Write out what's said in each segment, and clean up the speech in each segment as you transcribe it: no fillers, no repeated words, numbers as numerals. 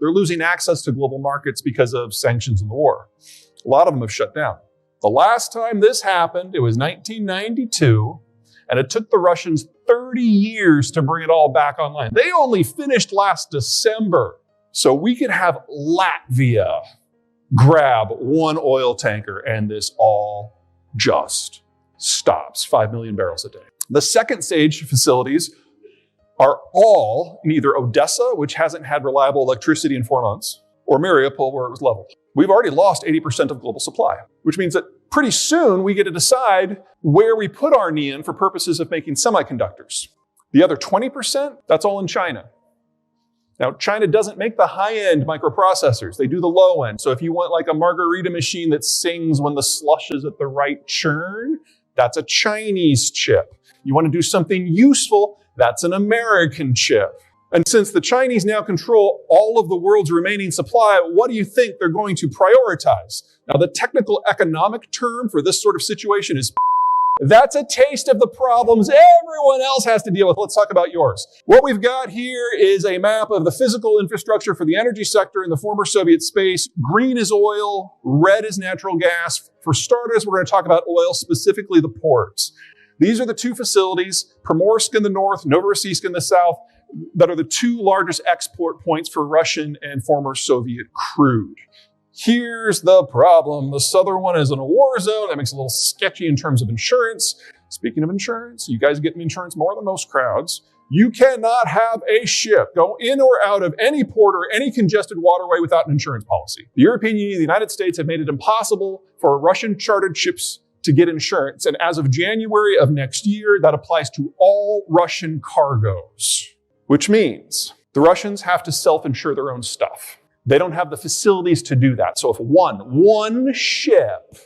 They're losing access to global markets because of sanctions and the war. A lot of them have shut down. The last time this happened, it was 1992, and it took the Russians 30 years to bring it all back online. They only finished last December. So we could have Latvia grab one oil tanker and this all just stops. 5 million barrels a day. The second stage facilities are all in either Odessa, which hasn't had reliable electricity in 4 months, or Mariupol, where it was leveled. We've already lost 80% of global supply, which means that pretty soon we get to decide where we put our neon for purposes of making semiconductors. The other 20%, that's all in China. Now, China doesn't make the high-end microprocessors. They do the low end. So if you want like a margarita machine that sings when the slush is at the right churn, that's a Chinese chip. You want to do something useful, that's an American chip. And since the Chinese now control all of the world's remaining supply, what do you think they're going to prioritize? Now, the technical economic term for this sort of situation is that's a taste of the problems everyone else has to deal with. Let's talk about yours. What we've got here is a map of the physical infrastructure for the energy sector in the former Soviet space. Green is oil, red is natural gas. For starters, we're going to talk about oil, specifically the ports. These are the two facilities, Primorsk in the north, Novorossiysk in the south, that are the two largest export points for Russian and former Soviet crude. Here's the problem. The southern one is in a war zone. That makes it a little sketchy in terms of insurance. Speaking of insurance, you guys get insurance more than most crowds. You cannot have a ship go in or out of any port or any congested waterway without an insurance policy. The European Union and the United States have made it impossible for Russian chartered ships to get insurance. And as of January of next year, that applies to all Russian cargoes, which means the Russians have to self-insure their own stuff. They don't have the facilities to do that. So if one ship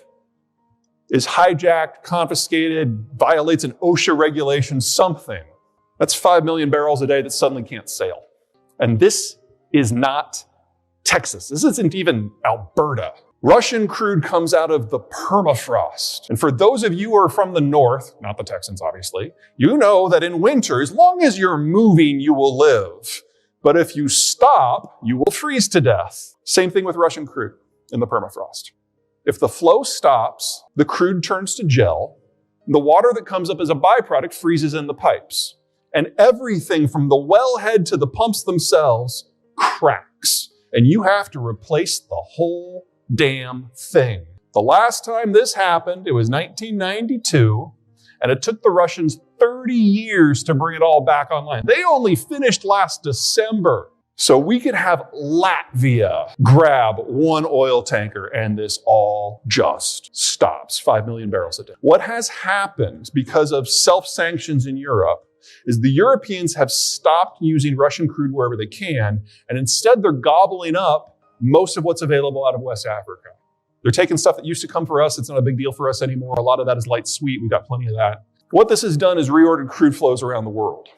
is hijacked, confiscated, violates an OSHA regulation, something, that's 5 million barrels a day that suddenly can't sail. And this is not Texas. This isn't even Alberta. Russian crude comes out of the permafrost. And for those of you who are from the north, not the Texans obviously, you know that in winter, as long as you're moving, you will live. But if you stop, you will freeze to death. Same thing with Russian crude in the permafrost. If the flow stops, the crude turns to gel. The water that comes up as a byproduct freezes in the pipes. And everything from the wellhead to the pumps themselves cracks. And you have to replace the whole damn thing. The last time this happened, it was 1992, and it took the Russians 30 years to bring it all back online. They only finished last December. So we could have Latvia grab one oil tanker and this all just stops. 5 million barrels a day. What has happened because of self-sanctions in Europe is the Europeans have stopped using Russian crude wherever they can, and instead they're gobbling up most of what's available out of West Africa. They're taking stuff that used to come for us. It's not a big deal for us anymore. A lot of that is light sweet. We've got plenty of that. What this has done is reordered crude flows around the world.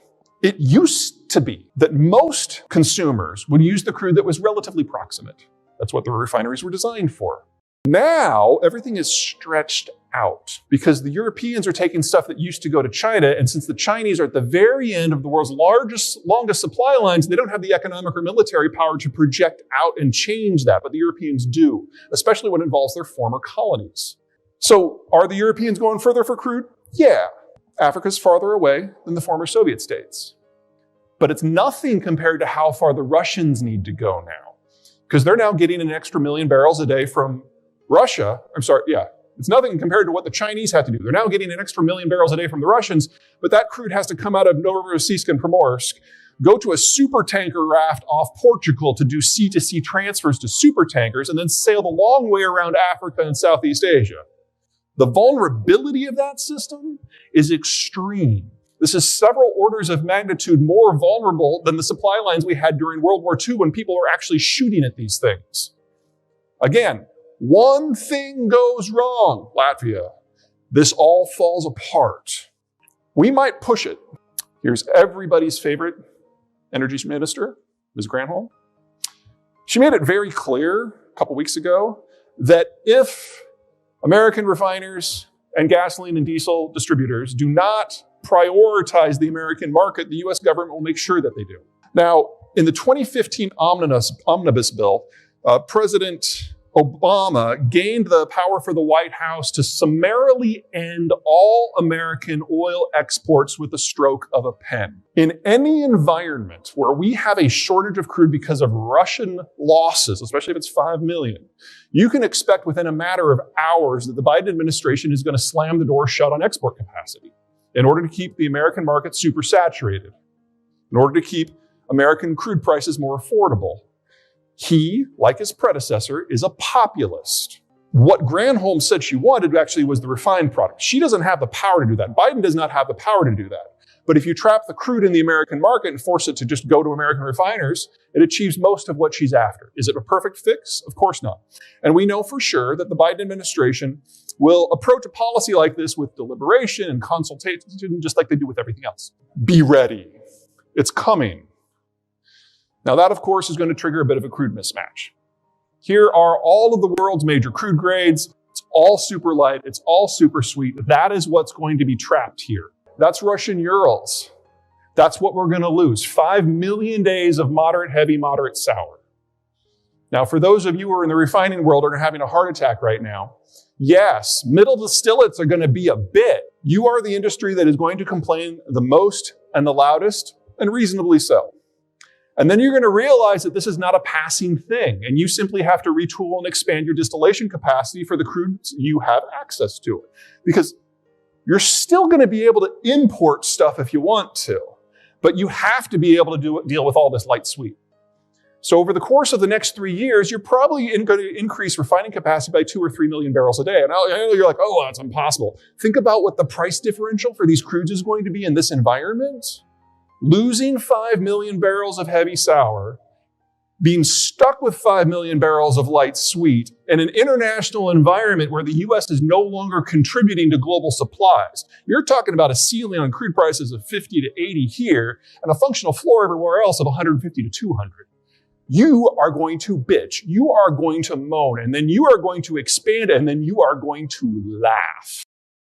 It used to be that most consumers would use the crude that was relatively proximate. That's what the refineries were designed for. Now, everything is stretched out because the Europeans are taking stuff that used to go to China, and since the Chinese are at the very end of the world's longest supply lines, they don't have the economic or military power to project out and change that, but the Europeans do, especially when it involves their former colonies. So are the Europeans going further for crude? Yeah. Africa's farther away than the former Soviet states. But it's nothing compared to how far the Russians need to go now, because they're now getting an extra 1 million barrels a day from Russia. It's nothing compared to what the Chinese have to do. They're now getting an extra 1 million barrels a day from the Russians, but that crude has to come out of Novorossiysk and Primorsk, go to a super tanker raft off Portugal to do sea-to-sea transfers to super tankers, and then sail the long way around Africa and Southeast Asia. The vulnerability of that system is extreme. This is several orders of magnitude more vulnerable than the supply lines we had during World War II when people were actually shooting at these things. Again, one thing goes wrong, Latvia. This all falls apart. We might push it. Here's everybody's favorite energy minister, Ms. Granholm. She made it very clear a couple weeks ago that if American refiners and gasoline and diesel distributors do not prioritize the American market, the US government will make sure that they do. Now, in the 2015 omnibus bill, President Obama gained the power for the White House to summarily end all American oil exports with a stroke of a pen. In any environment where we have a shortage of crude because of Russian losses, especially if it's 5 million, you can expect within a matter of hours that the Biden administration is going to slam the door shut on export capacity in order to keep the American market super saturated, in order to keep American crude prices more affordable. He, like his predecessor, is a populist. What Granholm said she wanted actually was the refined product. She doesn't have the power to do that. Biden does not have the power to do that. But if you trap the crude in the American market and force it to just go to American refiners, it achieves most of what she's after. Is it a perfect fix? Of course not. And we know for sure that the Biden administration will approach a policy like this with deliberation and consultation, just like they do with everything else. Be ready. It's coming. Now that, of course, is going to trigger a bit of a crude mismatch. Here are all of the world's major crude grades. It's all super light. It's all super sweet. That is what's going to be trapped here. That's Russian Urals. That's what we're going to lose. 5 million days of moderate heavy, moderate sour. Now, for those of you who are in the refining world and are having a heart attack right now, yes, middle distillates are going to be a bit. You are the industry that is going to complain the most and the loudest, and reasonably so. And then you're going to realize that this is not a passing thing, and you simply have to retool and expand your distillation capacity for the crudes you have access to it. Because you're still going to be able to import stuff if you want to, but you have to be able to deal with all this light sweet. So over the course of the next 3 years, you're probably going to increase refining capacity by 2 or 3 million barrels a day. And I know you're like, oh, that's impossible. Think about what the price differential for these crudes is going to be in this environment. Losing 5 million barrels of heavy sour, being stuck with 5 million barrels of light sweet in an international environment where the US is no longer contributing to global supplies. You're talking about a ceiling on crude prices of 50 to 80 here and a functional floor everywhere else of 150 to 200. You are going to bitch, you are going to moan, and then you are going to expand, and then you are going to laugh.